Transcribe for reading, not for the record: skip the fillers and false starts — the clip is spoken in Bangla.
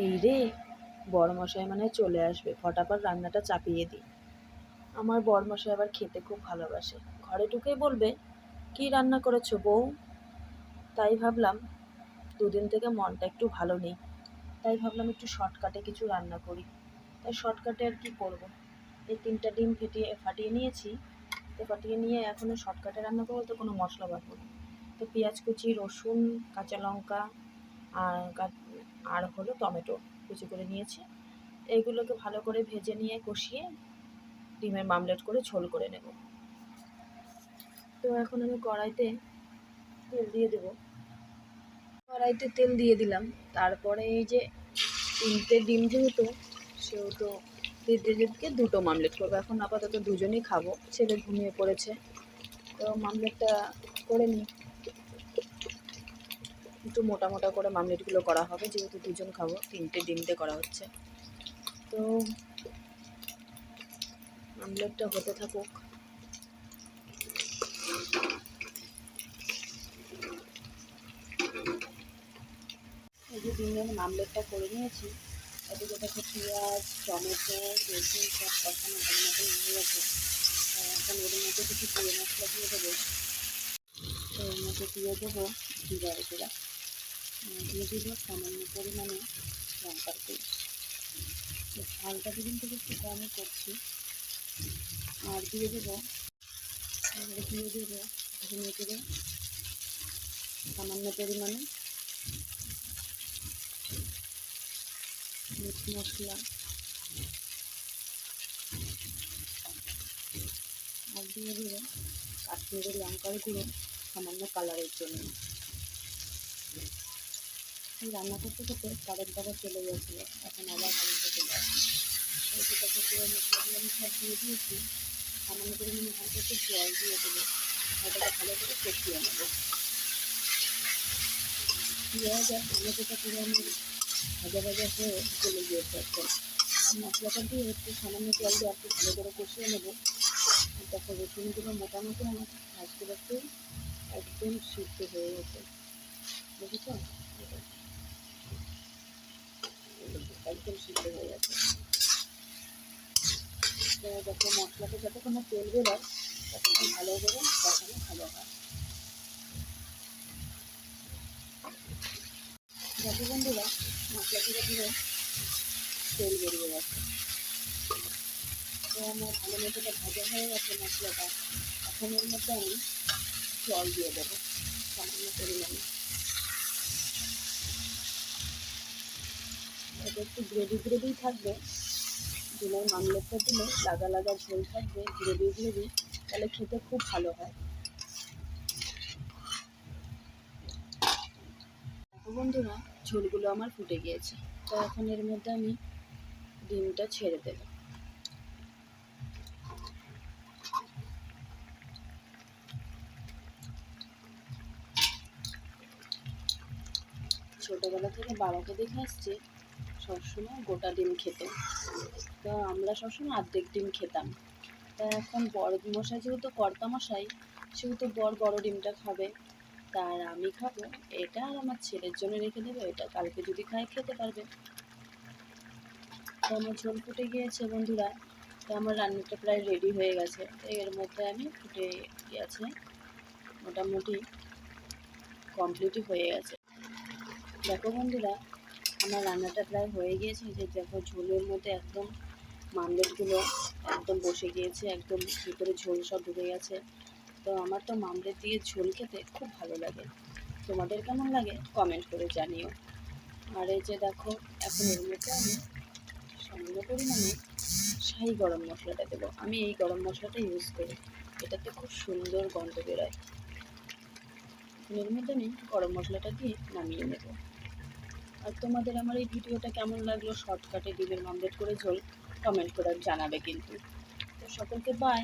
এই রে, বড়মশাই মানে চলে আসবে, ফটাফট রান্নাটা চাপিয়ে দিই। আমার বড়মশাই আবার খেতে খুব ভালোবাসে। ঘরে ঢুকেই বলবে, কি রান্না করেছো বউ? তাই ভাবলাম, দুদিন থেকে মনটা একটু ভালো নেই, তাই ভাবলাম একটু শর্টকাটে কিছু রান্না করি। তাই শর্টকাটে আর কি করব, এই 3টা ডিম ফাটিয়ে নিয়েছি। তো ফাটিয়ে নিয়ে এখনও শর্টকাটে রান্না করবো, তো কোনো মশলা বাটবো না। তো পেঁয়াজ কুচি, রসুন, কাঁচা লঙ্কা আর আর হলো টমেটো কুচি করে নিয়েছি। এইগুলোকে ভালো করে ভেজে নিয়ে কষিয়ে ডিমের মামলেট করে ঝোল করে নেব। তো এখন আমি কড়াইতে তেল দিয়ে দিলাম। তারপরে এই যে 3টে ডিম যেহেতু, সেহেতু দিদিকে 2টো মামলেট করবো। এখন আপাতত দুজনেই খাবো, ছেলে ঘুমিয়ে পড়েছে। তো মামলেটটা করে নিই, একটু মোটা মোটা করে মামলেটগুলো করা হবে, যেহেতু দুজন খাবো, 3টে ডিমতে করা হচ্ছে। তো মামলেটটা হতে থাকুক। এই যে ডিমের মামলেটটা করে নিয়েছি, এদিকে দেখো পেঁয়াজ, টমেটো, রসুন সব কষানো ভালো মতন হয়ে গেছে। এখন এর মধ্যে কিছু গুঁড়ো মশলা দিয়ে দেবো। তো এর মধ্যে দিয়ে দেবো জিরা গুঁড়া, দিয়ে দেবো সামান্য পরিমাণে লঙ্কার গুঁড়ো। তো ঝালটা কিন্তু একটু কমই করছি। আর দিয়ে দেবো ধনে জিরে সামান্য পরিমাণে, মিট মশলা, আর দিয়ে দেবো কাশ্মীরি লঙ্কার গুঁড়ো সামান্য কালারের জন্য। রান্না করতে করতে কারেন্টটা চলে গেছিলো, এখন আবার কারেন্টটা চলে আসছে। এই যে তখন গুঁড়ো মশলাগুলো আমি সব দিয়ে দিয়েছি। সামান্য পরিমাণে হালকা একটু জল দিয়ে দেবো, ওটাকে ভালো করে কষিয়ে নেবো। পেঁয়াজ আর টমেটোটা পুরো আমার ভাজা ভাজা হয়ে চলে গিয়েছে। এখন মশলাটা দিয়ে একটু সামান্য জল দিয়ে একটু ভালো করে কষিয়ে নেবো। দেখো রসুনগুলো মোটামুটি আমার ভাজতে ভাজতে একদম সিদ্ধ হয়ে গেছে, বুঝেছ? একদম সিদ্ধ হয়ে গেছে। তো দেখো মশলাটা যতক্ষণ না তেল বেরোয় ততক্ষণ ভালো করে কষানো ভালো হয়। দেখো বন্ধুরা, মশলা থেকে পুরো তেল বেরিয়ে গেছে। তো আমার ভালো মতোটা ভাজা হয়ে গেছে মশলাটা। এখন এর মধ্যে আমি জল দিয়ে দেবো সামান্য পরিমাণে। এটা একটু গ্রেভি থাকবে, ডিমের মামলেটটা দিলে লাগা লাগা ঝোল থাকবে, গ্রেভি, তাহলে খেতে খুব ভালো হয়। দেখো বন্ধুরা, ঝোলগুলো আমার ফুটে গিয়েছে। তো এখন এর মধ্যে আমি ডিমটা ছেড়ে দেবো। ছোটোবেলা থেকে বাবাকে দেখে আসছি সবসময় গোটা ডিম খেতে। তো আমরা সবসময় অর্ধেক ডিম খেতাম। তা এখন বড় মশাই যেহেতু কর্তামশাই, সেহেতু বড় ডিমটা খাবে। তার আমি খাবো এটা, আর আমার ছেলের জন্য রেখে দেবো এটা, কালকে যদি খায় খেতে পারবে। তো আমার ঝোল ফুটে গিয়েছে বন্ধুরা। তো আমার রান্নাটা প্রায় রেডি হয়ে গেছে। তো এর মধ্যে আমি ফুটে গিয়েছে, মোটামুটি কমপ্লিটই হয়ে গেছে। দেখো বন্ধুরা, আমার রান্নাটা প্রায় হয়ে গিয়েছে। যে দেখো ঝোলের মধ্যে একদম মামলেটগুলো একদম বসে গিয়েছে, একদম ভিতরে ঝোল সব ঢুকে গেছে। তো আমার তো মামলেট দিয়ে ঝোল খেতে খুব ভালো লাগে। তোমাদের কেমন লাগে কমেন্ট করে জানিও। আর এই যে দেখো, এখন এর মধ্যে আমি সামান্য পরিমাণে শাহি গরম মশলাটা দেবো। আমি এই গরম মশলাটা ইউজ করি, এটাতে খুব সুন্দর গন্ধ বেরোয়। এর মধ্যে আমি গরম মশলাটা দিয়ে নামিয়ে নেব। আর তোমাদের আমার এই ভিডিওটা কেমন লাগলো, শর্টকাটে ডিমের মামলেট করে ঝোল, কমেন্ট করে জানাবে কিন্তু। তো সকলকে বাই।